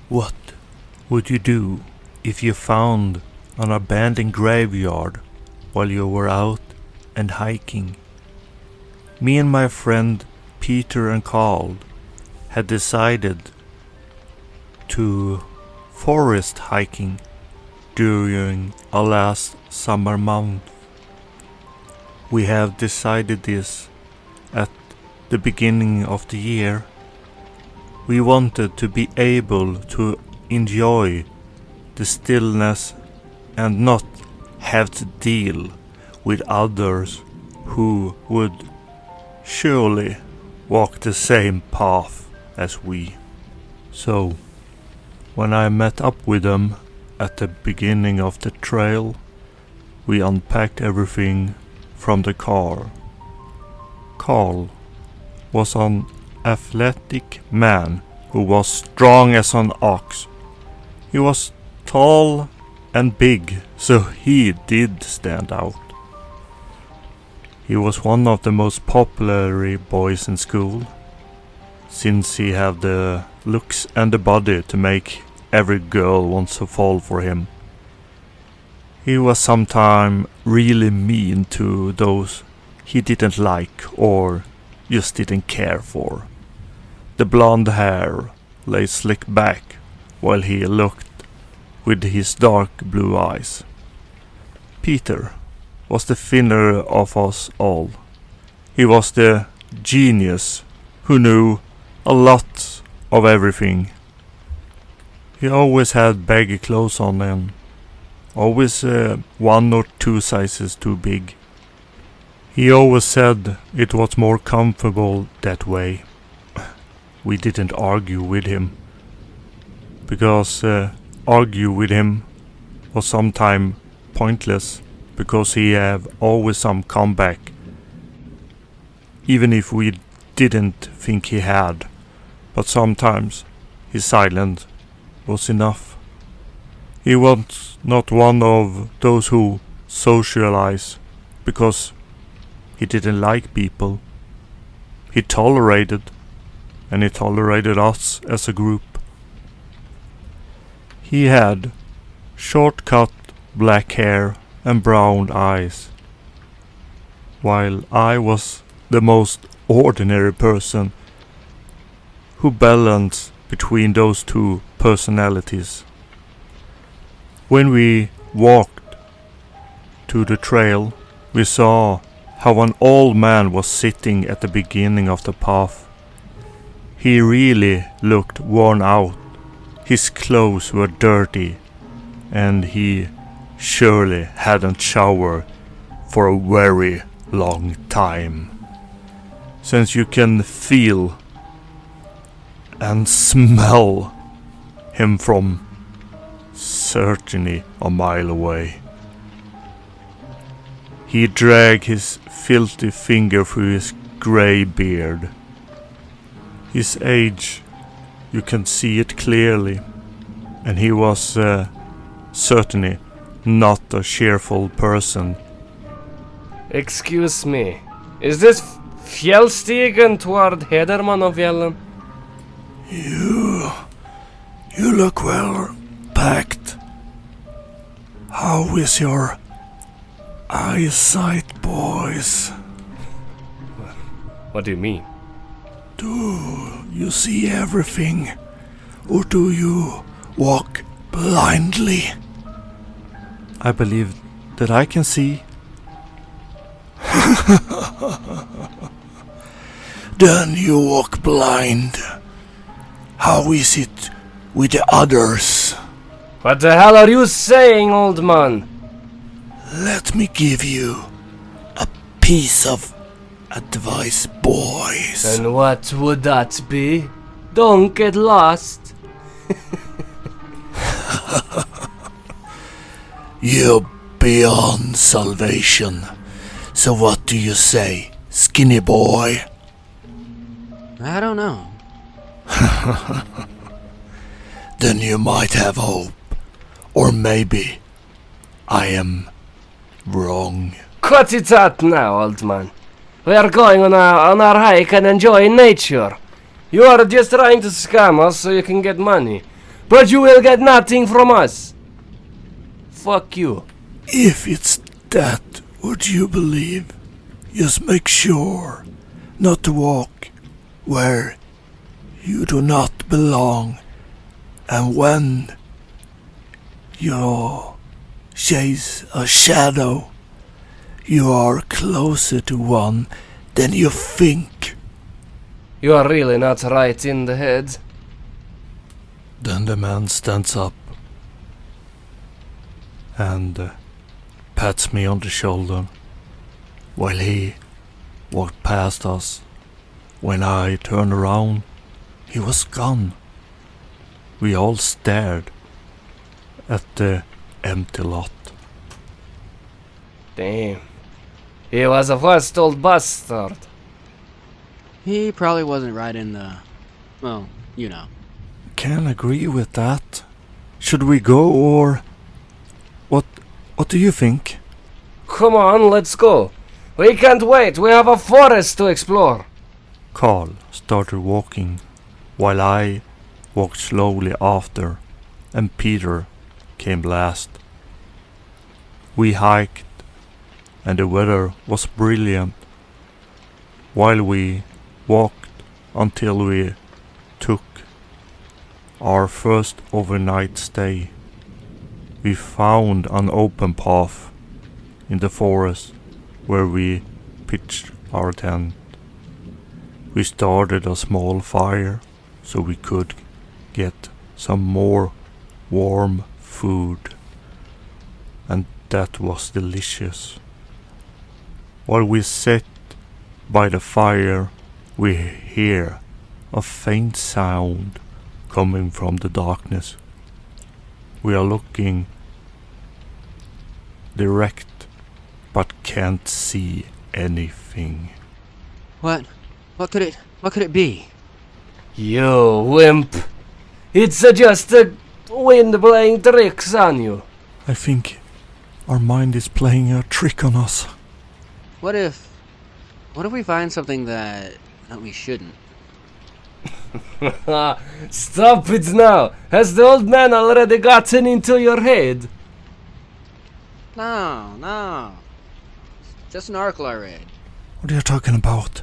What would you do if you found an abandoned graveyard while you were out and hiking? Me and my friend Peter and Carl had decided to forest hiking during our last summer month. We have decided this at the beginning of the year. We wanted to be able to enjoy the stillness and not have to deal with others who would surely walk the same path as we. So, when I met up with them at the beginning of the trail, we unpacked everything from the car. Carl was an athletic man who was strong as an ox. He was tall and big, so he did stand out. He was one of the most popular boys in school, since he had the looks and the body to make every girl want to fall for him. He was sometimes really mean to those he didn't like or just didn't care for. The blonde hair lay slicked back while he looked with his dark blue eyes. Peter was the thinner of us all. He was the genius who knew a lot of everything. He always had baggy clothes on and always 1 or 2 sizes too big. He always said it was more comfortable that way. We didn't argue with him, because argue with him was sometimes pointless, because he have always some comeback, even if we didn't think he had. But sometimes his silence was enough. He was not one of those who socialize because he didn't like people. He tolerated, and he tolerated us as a group. He had short-cut black hair and brown eyes, while I was the most ordinary person who balanced between those two personalities. When we walked to the trail, we saw how an old man was sitting at the beginning of the path. He really looked worn out. His clothes were dirty, and he surely hadn't showered for a very long time, since you can feel and smell him from certainly a mile away. He dragged his filthy finger through his grey beard. His age, you can see it clearly, and he was certainly not a cheerful person. Excuse me, is this fjällstigen toward Hedermannafjällen? You look well packed. How is your eyesight, boys? What do you mean? Do you see everything, or do you walk blindly? I believe that I can see. Then you walk blind. How is it with the others? What the hell are you saying, old man? Let me give you a piece of advice, boys. And what would that be? Don't get lost. You're beyond salvation. So what do you say, skinny boy? I don't know. Then you might have hope. Or maybe I am wrong. Cut it out now, old man. We are going on our hike and enjoying nature. You are just trying to scam us so you can get money. But you will get nothing from us. Fuck you. If it's that what you believe, just make sure not to walk where you do not belong. And when you chase a shadow, you are closer to one than you think. You are really not right in the head. Then the man stands up and pats me on the shoulder while he walked past us. When I turned around, he was gone. We all stared at the empty lot. Damn. He was a fast old bastard. He probably wasn't right in the... well, you know. Can't agree with that. Should we go or... What do you think? Come on, let's go. We can't wait. We have a forest to explore. Carl started walking while I walked slowly after, and Peter came last. We hiked and the weather was brilliant while we walked until we took our first overnight stay. We found an open path in the forest where we pitched our tent. We started a small fire so we could get some more warm food, and that was delicious. While we sat by the fire, we hear a faint sound coming from the darkness. We are looking direct but can't see anything. What could it be? You wimp. It's just the wind playing tricks on you. I think our mind is playing a trick on us. What if we find something that we shouldn't? Stop it now. Has the old man already gotten into your head? No. Just an article I read. What are you talking about?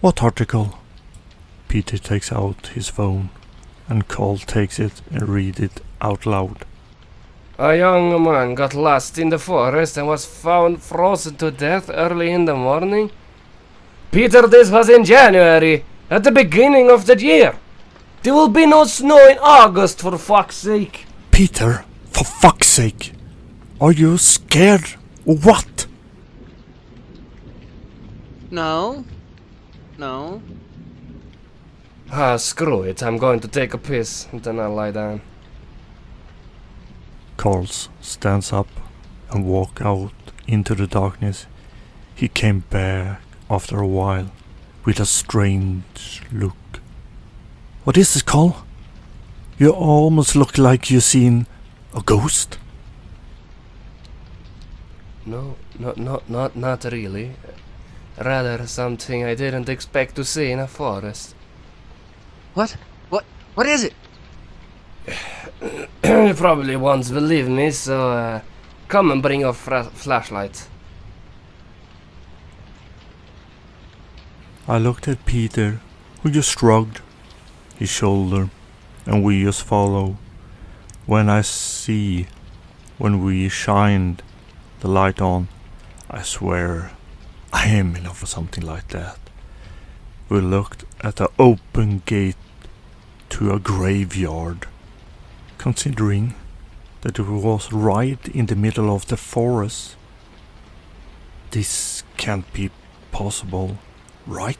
What article? Peter takes out his phone and Carl takes it and reads it out loud. A young man got lost in the forest and was found frozen to death early in the morning. Peter, this was in January, at the beginning of the year. There will be no snow in August, for fuck's sake. Peter, for fuck's sake. Are you scared or what? No. Screw it. I'm going to take a piss, and then I'll lie down. Carl stands up and walks out into the darkness. He came back after a while with a strange look. What is this, Carl? You almost look like you've seen a ghost. No, not really. Rather something I didn't expect to see in a forest. What is it? You probably won't believe me, so come and bring your flashlight. I looked at Peter, who just shrugged his shoulder, and we just follow. When we shined the light on, I swear I am in for something like that. We looked at the open gate to a graveyard. Considering that it was right in the middle of the forest, this can't be possible, right?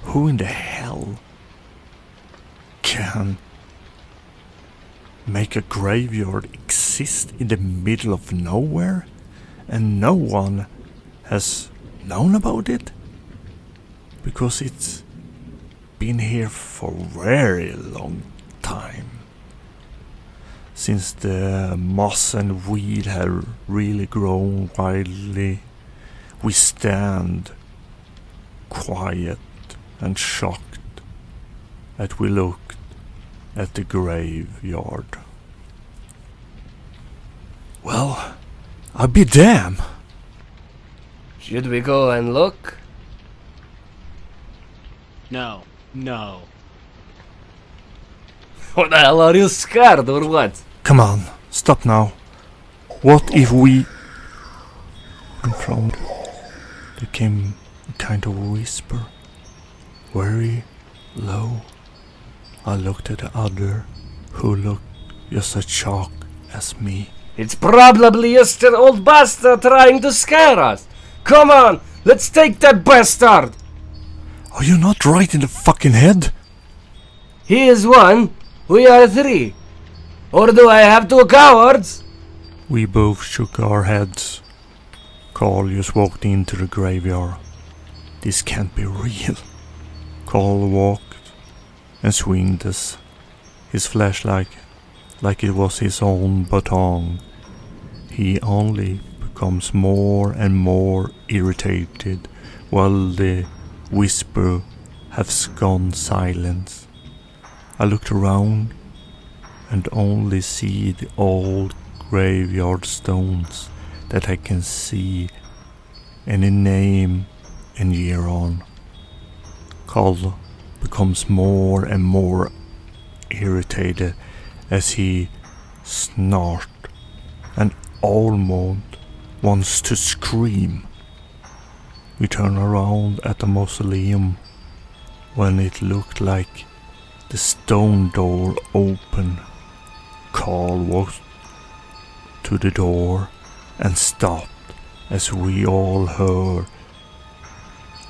Who in the hell can make a graveyard exist in the middle of nowhere and no one has known about it? Because it's been here for a very long time. Since the moss and weed have really grown wildly we stand quiet and shocked as we looked at the graveyard. Well, I'll be damned. Should we go and look? No. What the hell, are you scared or what? Come on, stop now. What if we... And from there came a kind of whisper, very low. I looked at the other, who looked just as shocked as me. It's probably just an old bastard trying to scare us. Come on, let's take that bastard. Are you not right in the fucking head? He is one, we are three. Or do I have two cowards? We both shook our heads. Carl just walked into the graveyard. This can't be real. Carl walked and swinged his flashlight like it was his own baton. He only becomes more and more irritated while the whisper has gone silent. I looked around and only see the old graveyard stones that I can see any name and year on. Carl becomes more and more irritated as he snorts and almost wants to scream. We turn around at the mausoleum when it looked like the stone door opened. Carl walked to the door and stopped as we all heard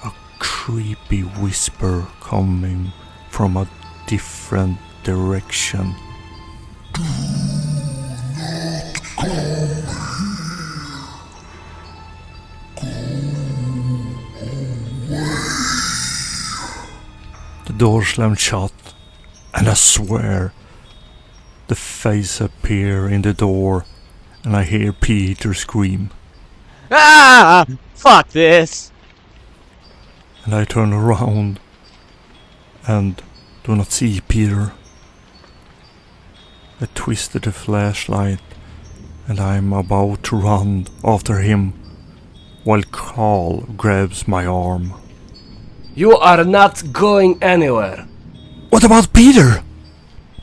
a creepy whisper coming from a different direction. The door slammed shut, and I swear the face appeared in the door, and I hear Peter scream. Ah! Fuck this! And I turn around and do not see Peter. I twisted the flashlight and I'm about to run after him while Carl grabs my arm. You are not going anywhere. What about Peter?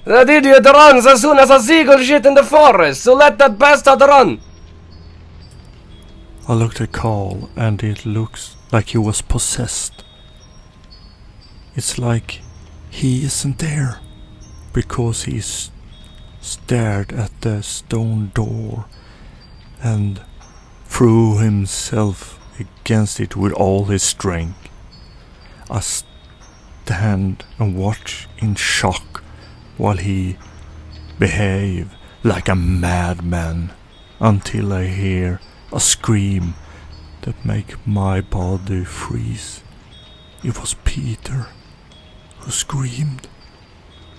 That idiot runs as soon as a seagull shit in the forest, so let that bastard run. I looked at Carl and it looks like he was possessed. It's like he isn't there because he stared at the stone door and threw himself against it with all his strength. I stand and watch in shock while he behaved like a madman until I hear a scream that make my body freeze. It was Peter who screamed.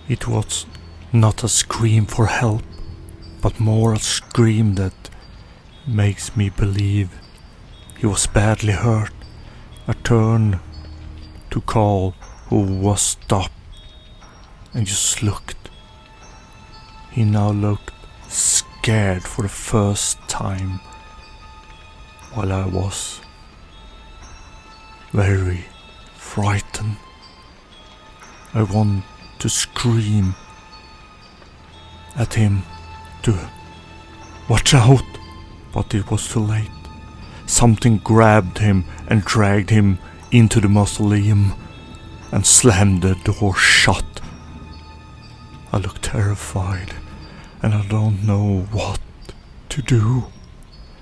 It was not a scream for help, but more a scream that makes me believe he was badly hurt. I turned to Carl, who was stopped, and just looked. He now looked scared for the first time, while I was very frightened. I want to scream at him to watch out, but it was too late. Something grabbed him and dragged him into the mausoleum and slammed the door shut. I look terrified and I don't know what to do.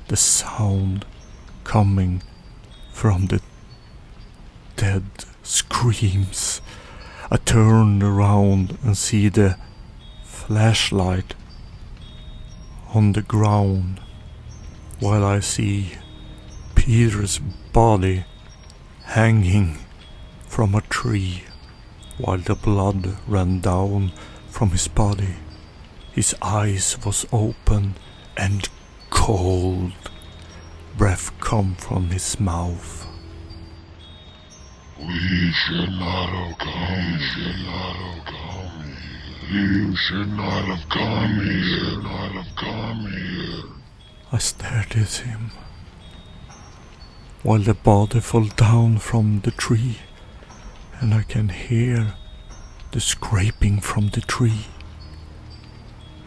The sound coming from the dead screams. I turn around and see the flashlight on the ground, while I see Peter's body hanging from a tree, while the blood ran down from his body. His eyes was open and cold, breath come from his mouth. We should not have come. We should not have come here. You should not have come here. You should not have come here. I stared at him while the body fell down from the tree, and I can hear the scraping from the tree.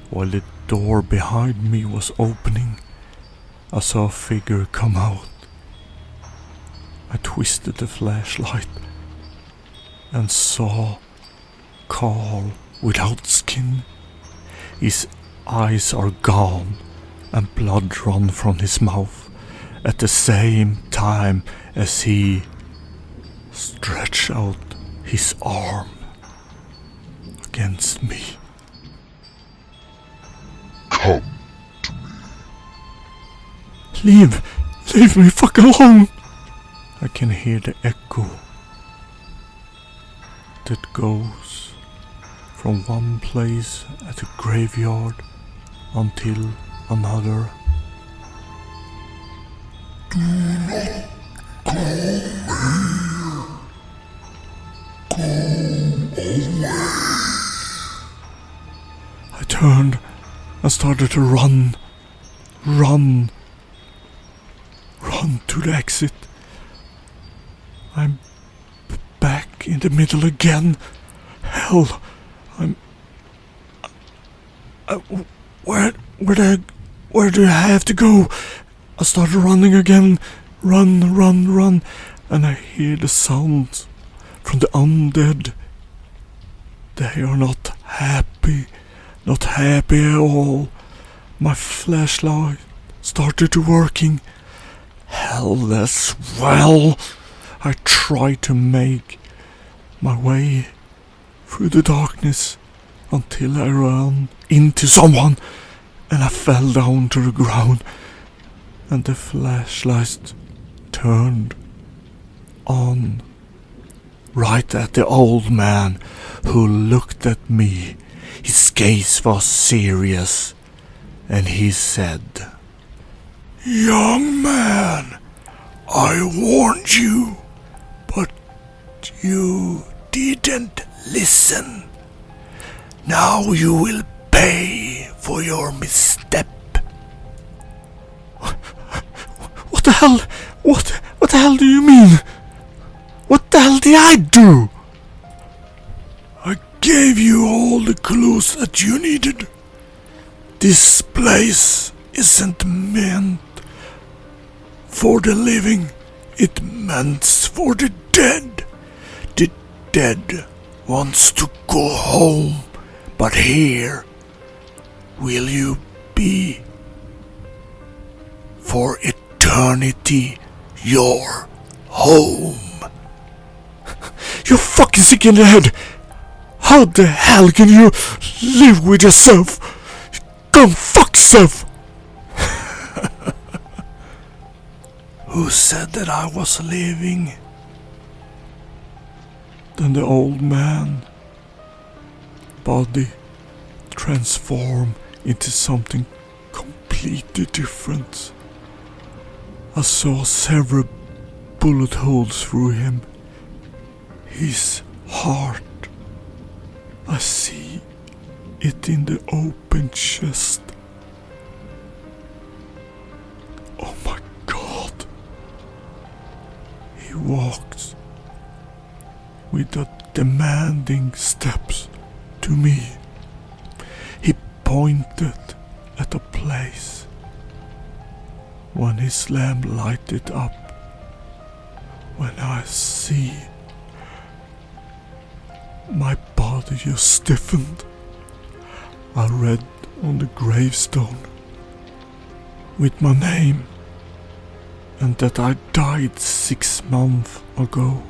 While the door behind me was opening, I saw a figure come out. I twisted the flashlight and saw Carl without skin. His eyes are gone and blood run from his mouth at the same time as he stretched out his arm against me. Come. Leave me fuck alone. I can hear the echo that goes from one place at the graveyard until another. Do not come here. Go away. I turned and started to run to the exit. I'm back in the middle again. Hell, where do I have to go? I started running again. Run, and I hear the sounds from the undead. They are not happy at all. My flashlight started to working. Hell as well. I tried to make my way through the darkness until I ran into someone and I fell down to the ground, and the flashlight turned on right at the old man who looked at me. His gaze was serious and he said, "Young man, I warned you, but you didn't listen. Now you will pay for your misstep." What the hell? What the hell do you mean? What the hell did I do? I gave you all the clues that you needed. This place isn't meant for the living, it meant for the dead. The dead wants to go home, but here will you be for eternity your home. You're fucking sick in the head. How the hell can you live with yourself? Go fuck yourself. Who said that I was living? Then the old man body transformed into something completely different. I saw several bullet holes through him. His heart, I see it in the open chest. Oh my God. He walked with the demanding steps to me. He pointed at a place. When his lamp lighted up, when I see my body just stiffened, I read on the gravestone with my name and that I died 6 months ago.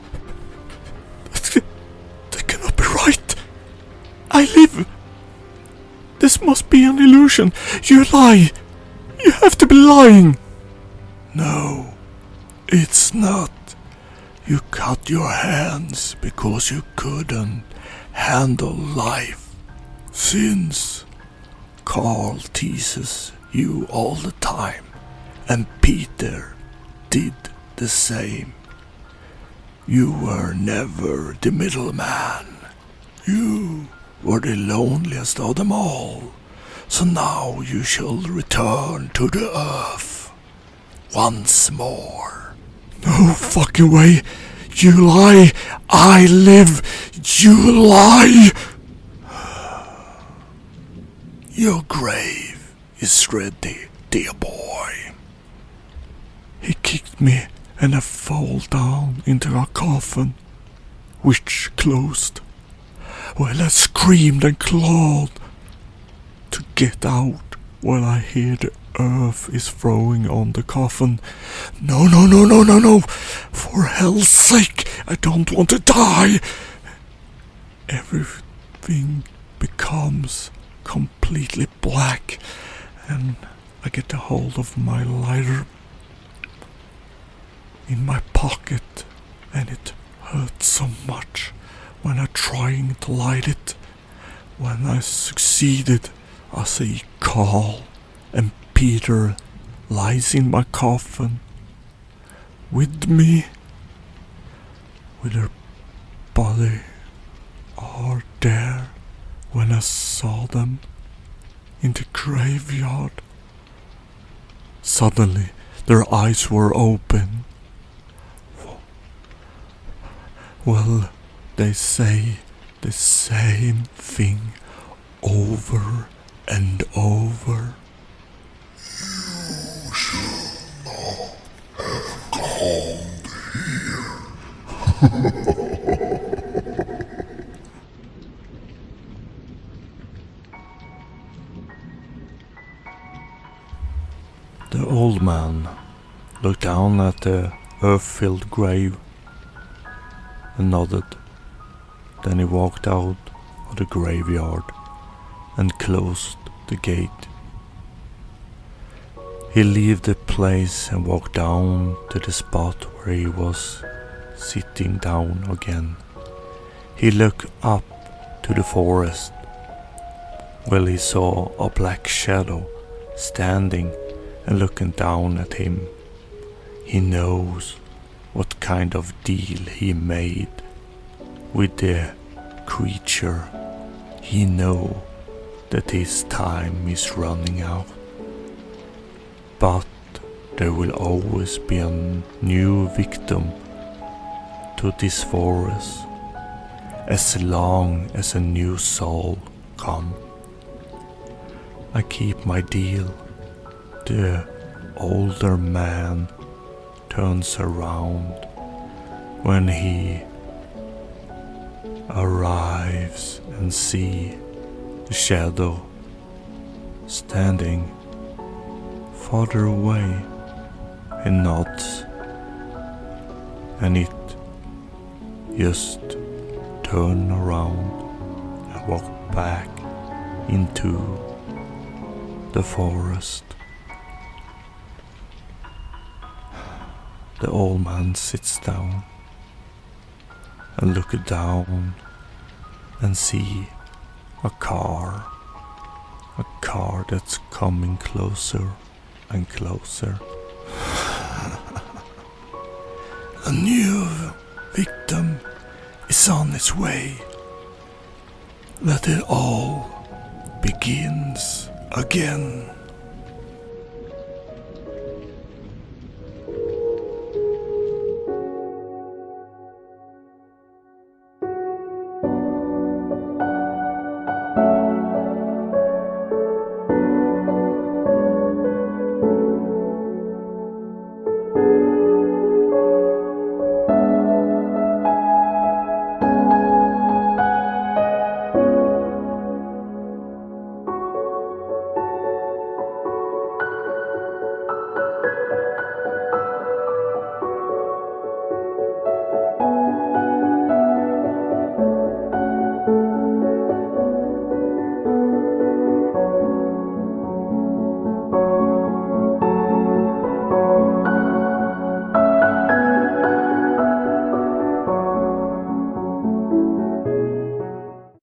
That cannot be right. I live. This must be an illusion. You lie. You have to be lying. No, it's not. You cut your hands because you couldn't handle life. Since Carl teases you all the time, and Peter did the same. You were never the middleman. You were the loneliest of them all. So now you shall return to the earth once more. No fucking way. You lie. I live. You lie. Your grave is ready, dear boy. He kicked me and I fall down into a coffin, which closed. Well, I screamed and clawed to get out while I hear the earth is throwing on the coffin. No. For hell's sake, I don't want to die. Everything becomes completely black and I get a hold of my lighter in my pocket and it hurts so much when I'm trying to light it. When I succeeded, I see Carl and Peter lies in my coffin with me, with their body are there when I saw them in the graveyard. Suddenly their eyes were open. Well, they say the same thing over and over. You should not have come here. The old man looked down at the earth-filled grave and nodded. Then he walked out of the graveyard and closed the gate. He left the place and walked down to the spot where he was sitting down again. He looked up to the forest. Well, he saw a black shadow standing and looking down at him. He knows what kind of deal he made with the creature. He knows that his time is running out. But there will always be a new victim to this forest as long as a new soul comes. I keep my deal. The older man turns around when he arrives and sees the shadow standing farther away. He nods and it just turn around and walk back into the forest. The old man sits down and looks down and see a car that's coming closer and closer. A new victim is on its way. Let it all begins again.